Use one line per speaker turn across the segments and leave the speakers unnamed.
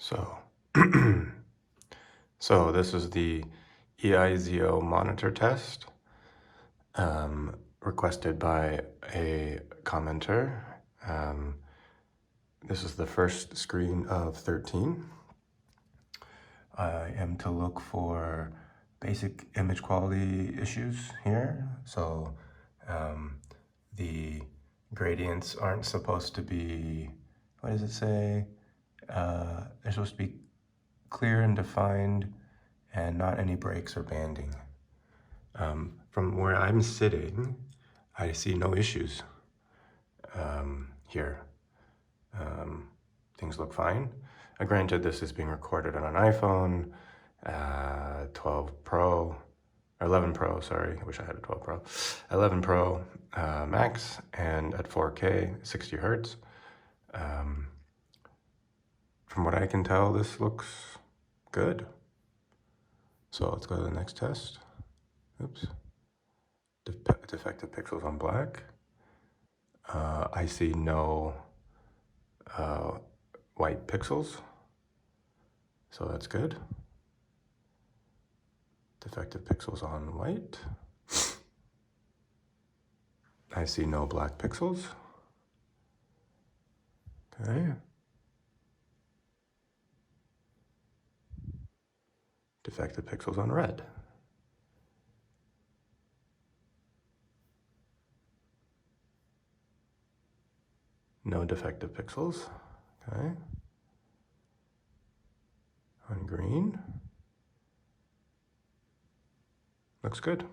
So, so this is the EIZO monitor test requested by a commenter. This is the first screen of 13. I am to look for basic image quality issues here. So the gradients aren't supposed to be, what does it say? They're supposed to be clear and defined and not any breaks or banding. From where I'm sitting, I see no issues here. Things look fine. Granted, this is being recorded on an iPhone 12 Pro, or 11 Pro, sorry. I wish I had a 12 Pro. 11 Pro Max, and at 4K, 60 Hertz. From what I can tell, this looks good. So let's go to the next test. Oops. Defective pixels on black. I see no white pixels, so that's good. Defective pixels on white. I see no black pixels. Okay. Defective pixels on red. No defective pixels. Okay. On green. Looks good.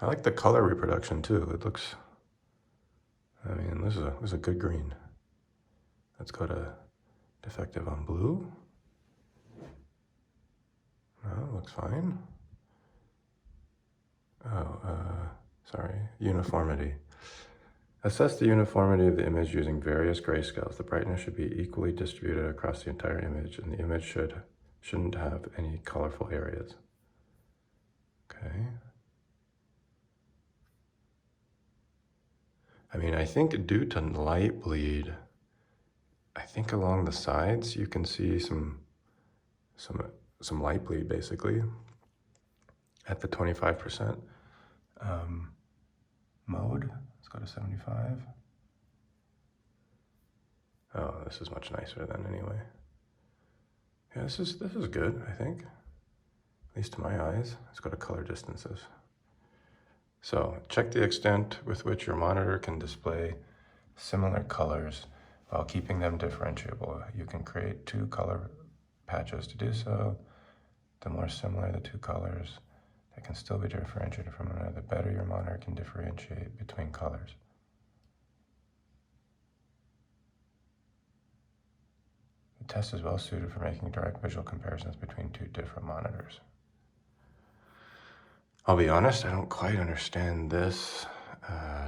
I like the color reproduction too. It looks, I mean, this is a good green. Let's go to defective on blue. Oh, looks fine. Oh, sorry, uniformity. Assess the uniformity of the image using various grayscales. The brightness should be equally distributed across the entire image, and the image shouldn't have any colorful areas. Okay. I mean, I think due to light bleed, I think along the sides you can see some light bleed basically at the 25% mode. Let's go to 75. Oh, this is much nicer than anyway. Yeah, this is good, I think. At least to my eyes. Let's go to color distances. So check the extent with which your monitor can display similar colors while keeping them differentiable. You can create 2 color patches to do so. The more similar the 2 colors that can still be differentiated from one another, the better your monitor can differentiate between colors. The test is well suited for making direct visual comparisons between 2 different monitors. I'll be honest, I don't quite understand this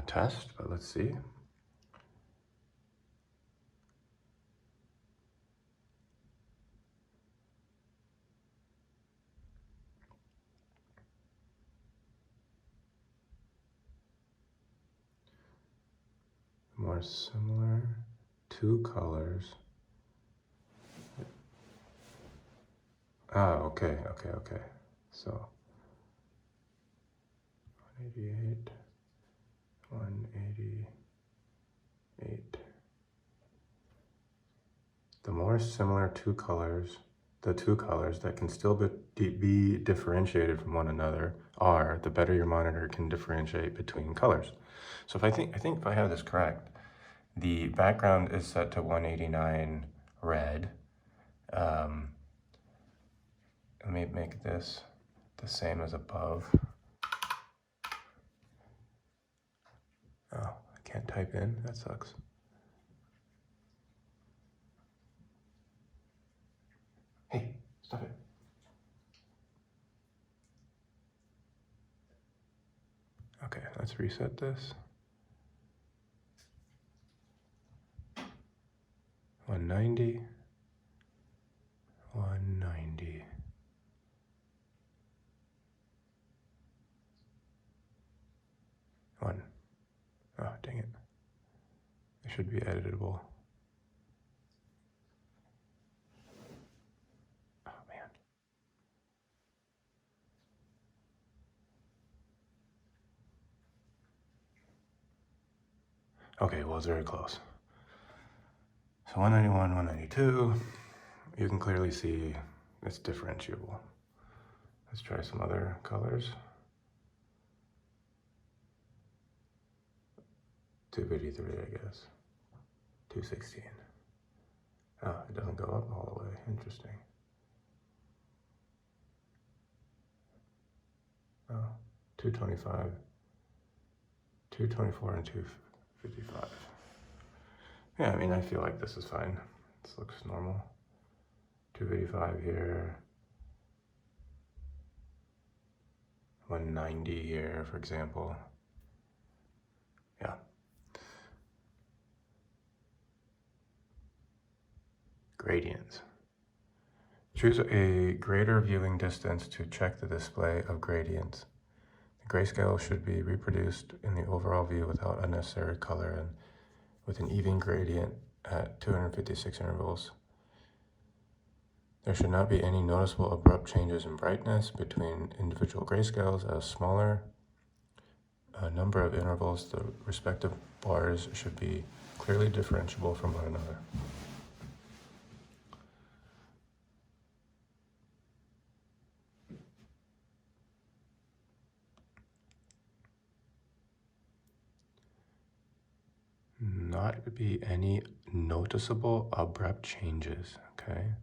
test, but let's see. More similar, 2 colors. Ah, okay. So 188, 188. The more similar 2 colors, the 2 colors that can still be differentiated from one another are, the better your monitor can differentiate between colors. So I think if I have this correct, the background is set to 189 red. Let me make this the same as above. Oh, I can't type in, that sucks. Hey, stop it. Okay, let's reset this. 190, 190. One. Oh, dang it. It should be editable. Okay, well, it's very close. So 191, 192, you can clearly see it's differentiable. Let's try some other colors. 253, I guess. 216. Oh, it doesn't go up all the way. Interesting. Oh, 225, 224, and 255. Yeah, I mean, I feel like this is fine. This looks normal. 255 here. 190 here, for example. Yeah. Gradients. Choose a greater viewing distance to check the display of gradients. The grayscale should be reproduced in the overall view without unnecessary color and with an even gradient at 256 intervals. There should not be any noticeable abrupt changes in brightness between individual grayscales. At a smaller number of intervals, the respective bars should be clearly differentiable from one another. Not be any noticeable abrupt changes, okay?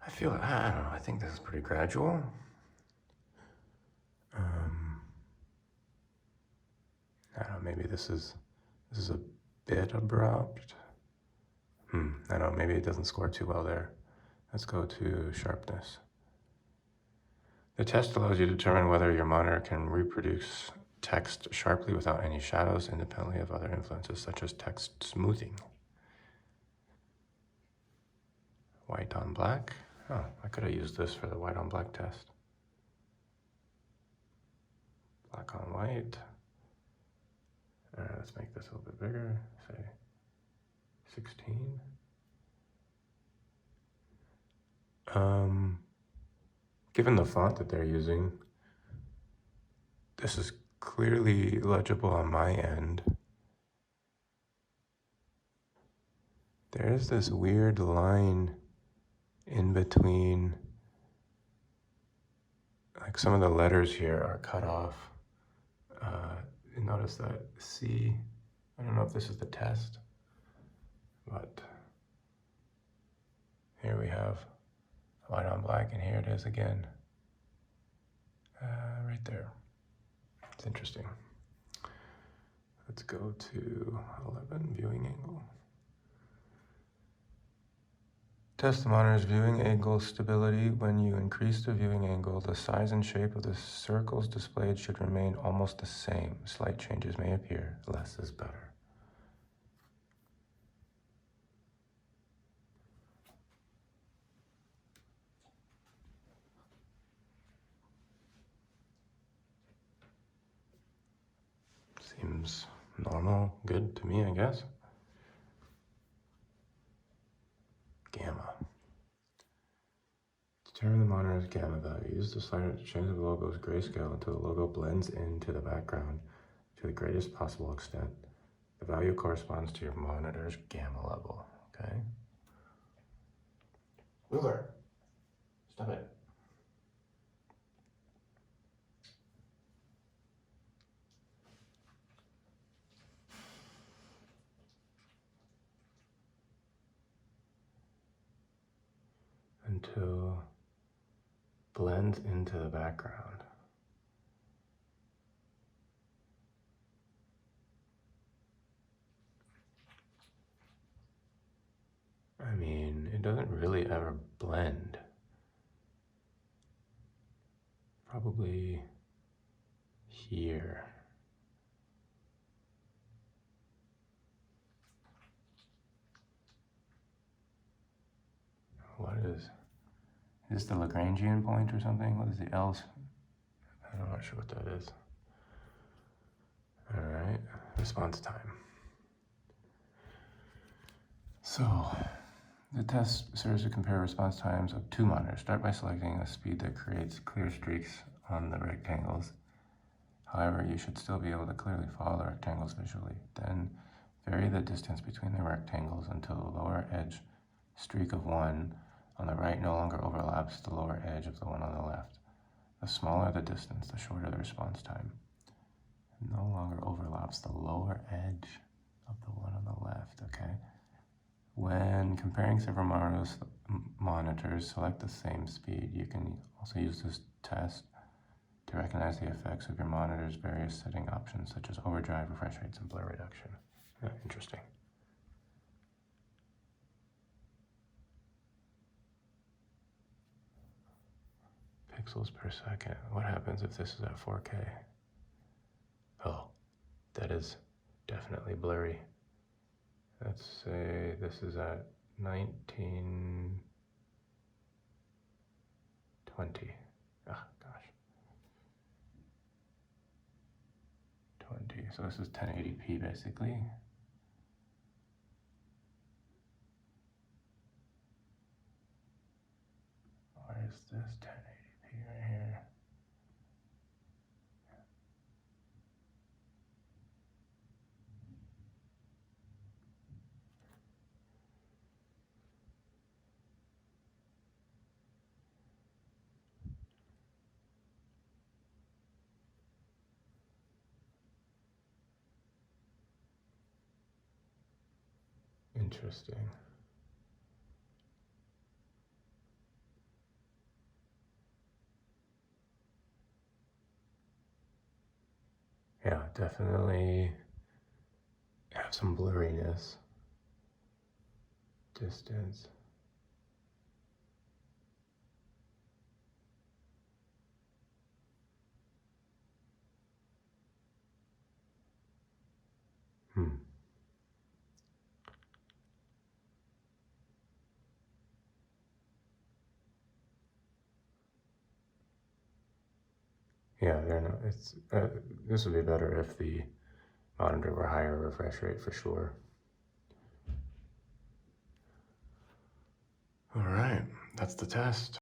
I don't know, I think this is pretty gradual. I don't know, maybe this is a bit abrupt. I don't know, maybe it doesn't score too well there. Let's go to sharpness. The test allows you to determine whether your monitor can reproduce text sharply without any shadows, independently of other influences such as text smoothing. White on black. Oh, I could have used this for the white on black test. Black on white. Let's make this a little bit bigger, say 16. Given the font that they're using, this is clearly legible on my end. There's this weird line in between, like some of the letters here are cut off. You notice that C, I don't know if this is the test, but here we have white on black, and here it is again, right there. It's interesting. Let's go to 11, viewing angle. Test the monitor's viewing angle stability. When you increase the viewing angle, the size and shape of the circles displayed should remain almost the same. Slight changes may appear. Less is better. Seems normal, good to me, I guess. Gamma. Determine the monitor's gamma value. Use the slider to change the logo's grayscale until the logo blends into the background to the greatest possible extent. The value corresponds to your monitor's gamma level, okay? Wheeler, stop it. Until blends into the background. I mean, it doesn't really ever blend. Probably here. What is this the Lagrangian point or something? What is the L's? I'm not sure what that is. All right, response time. So The test serves to compare response times of two monitors. Start by selecting a speed that creates clear streaks on the rectangles. However, you should still be able to clearly follow the rectangles visually. Then vary the distance between the rectangles until the lower edge streak of one on the right no longer overlaps the lower edge of the one on the left. The smaller the distance, the shorter the response time. It no longer overlaps the lower edge of the one on the left, okay? When comparing several monitors, select the same speed. You can also use this test to recognize the effects of your monitor's various setting options, such as overdrive, refresh rates, and blur reduction. Yeah, interesting. Pixels per second. What happens if this is at 4K? Oh, that is definitely blurry. Let's say this is at 1920. Ah, gosh. 20. So this is 1080p basically. Or is this 1080p right here? Interesting. Yeah, definitely have some blurriness. Distance. Yeah, they're not. It's this would be better if the monitor were higher refresh rate for sure. All right, that's the test.